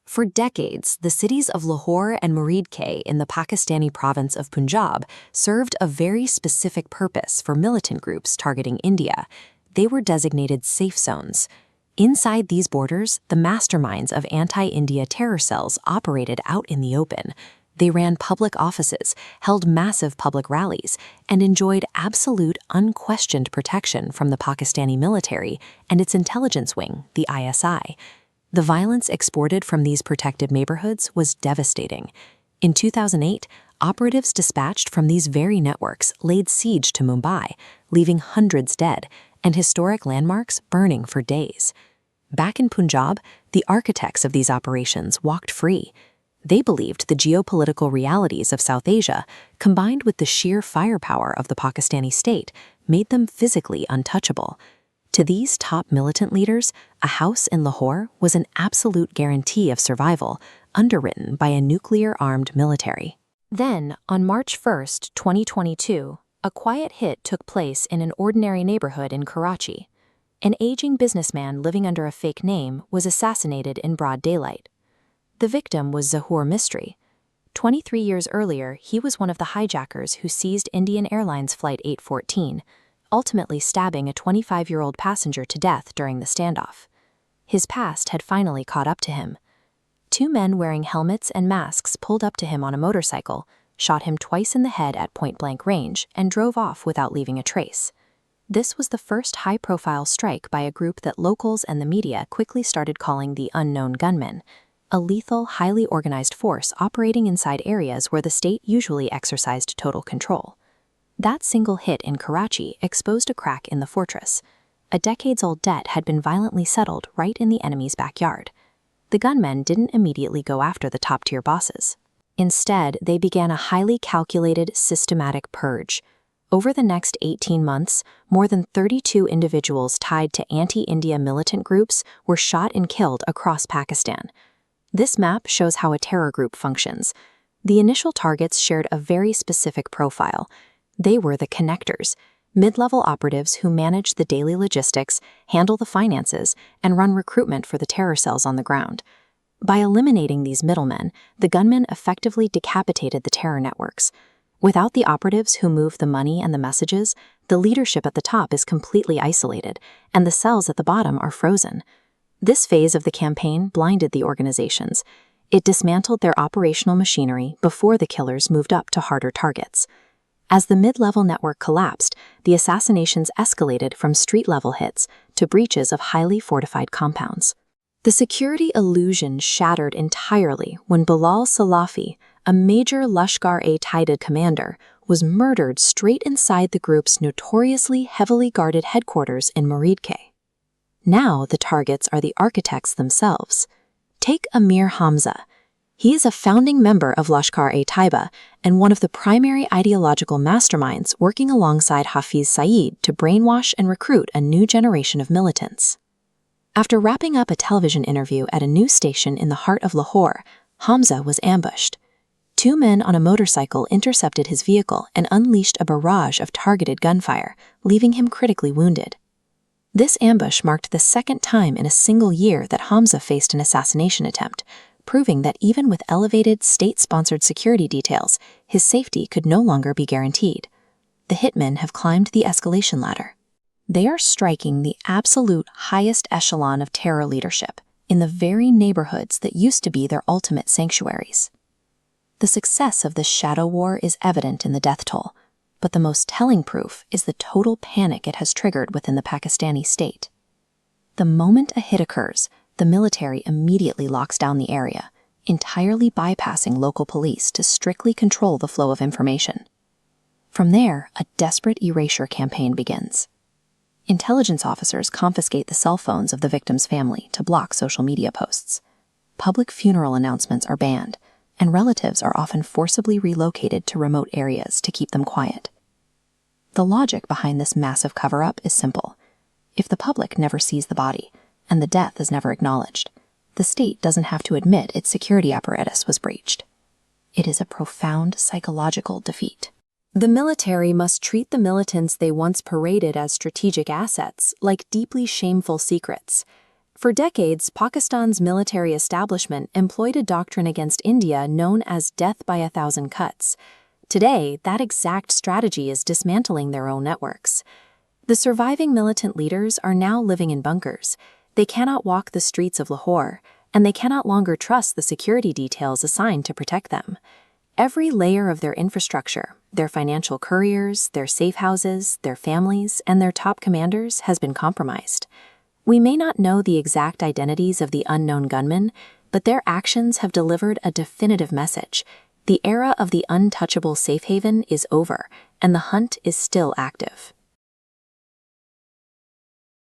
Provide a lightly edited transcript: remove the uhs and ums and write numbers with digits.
For decades, the cities of Lahore and Muridke in the Pakistani province of Punjab served a very specific purpose for militant groups targeting India. They were designated safe zones. Inside these borders, the masterminds of anti-India terror cells operated out in the open. They ran public offices, held massive public rallies, and enjoyed absolute, unquestioned protection from the Pakistani military and its intelligence wing, the ISI. The violence exported from these protected neighborhoods was devastating. In 2008, operatives dispatched from these very networks laid siege to Mumbai, leaving hundreds dead and historic landmarks burning for days. Back in Punjab, the architects of these operations walked free. They believed the geopolitical realities of South Asia, combined with the sheer firepower of the Pakistani state, made them physically untouchable. To these top militant leaders, a house in Lahore was an absolute guarantee of survival, underwritten by a nuclear-armed military. Then, on March 1, 2022, a quiet hit took place in an ordinary neighborhood in Karachi. An aging businessman living under a fake name was assassinated in broad daylight. The victim was Zahur Mistry. 23 years earlier, he was one of the hijackers who seized Indian Airlines Flight 814, ultimately stabbing a 25-year-old passenger to death during the standoff. His past had finally caught up to him. Two men wearing helmets and masks pulled up to him on a motorcycle, shot him twice in the head at point-blank range, and drove off without leaving a trace. This was the first high-profile strike by a group that locals and the media quickly started calling the unknown gunmen, a lethal, highly organized force operating inside areas where the state usually exercised total control. That single hit in Karachi exposed a crack in the fortress. A decades-old debt had been violently settled right in the enemy's backyard. The gunmen didn't immediately go after the top-tier bosses. Instead, they began a highly calculated, systematic purge. Over the next 18 months, more than 32 individuals tied to anti-India militant groups were shot and killed across Pakistan. This map shows how a terror group functions. The initial targets shared a very specific profile. They were the connectors, mid-level operatives who manage the daily logistics, handle the finances, and run recruitment for the terror cells on the ground. By eliminating these middlemen, the gunmen effectively decapitated the terror networks. Without the operatives who move the money and the messages, the leadership at the top is completely isolated, and the cells at the bottom are frozen. This phase of the campaign blinded the organizations. It dismantled their operational machinery before the killers moved up to harder targets. As the mid-level network collapsed, the assassinations escalated from street-level hits to breaches of highly fortified compounds. The security illusion shattered entirely when Bilal Salafi, a major Lashkar-e-Taiba commander, was murdered straight inside the group's notoriously heavily guarded headquarters in Muridke. Now the targets are the architects themselves. Take Amir Hamza. He is a founding member of Lashkar-e-Taiba and one of the primary ideological masterminds working alongside Hafiz Saeed to brainwash and recruit a new generation of militants. After wrapping up a television interview at a news station in the heart of Lahore, Hamza was ambushed. Two men on a motorcycle intercepted his vehicle and unleashed a barrage of targeted gunfire, leaving him critically wounded. This ambush marked the second time in a single year that Hamza faced an assassination attempt, proving that even with elevated state-sponsored security details, his safety could no longer be guaranteed. The hitmen have climbed the escalation ladder. They are striking the absolute highest echelon of terror leadership in the very neighborhoods that used to be their ultimate sanctuaries. The success of this shadow war is evident in the death toll, but the most telling proof is the total panic it has triggered within the Pakistani state. The moment a hit occurs, the military immediately locks down the area, entirely bypassing local police to strictly control the flow of information. From there, a desperate erasure campaign begins. Intelligence officers confiscate the cell phones of the victim's family to block social media posts. Public funeral announcements are banned, and relatives are often forcibly relocated to remote areas to keep them quiet. The logic behind this massive cover-up is simple. If the public never sees the body, and the death is never acknowledged, the state doesn't have to admit its security apparatus was breached. It is a profound psychological defeat. The military must treat the militants they once paraded as strategic assets like deeply shameful secrets. For decades, Pakistan's military establishment employed a doctrine against India known as death by 1,000 cuts. Today, that exact strategy is dismantling their own networks. The surviving militant leaders are now living in bunkers. They cannot walk the streets of Lahore, and they cannot longer trust the security details assigned to protect them. Every layer of their infrastructure, their financial couriers, their safe houses, their families, and their top commanders has been compromised. We may not know the exact identities of the unknown gunmen, but their actions have delivered a definitive message. The era of the untouchable safe haven is over, and the hunt is still active.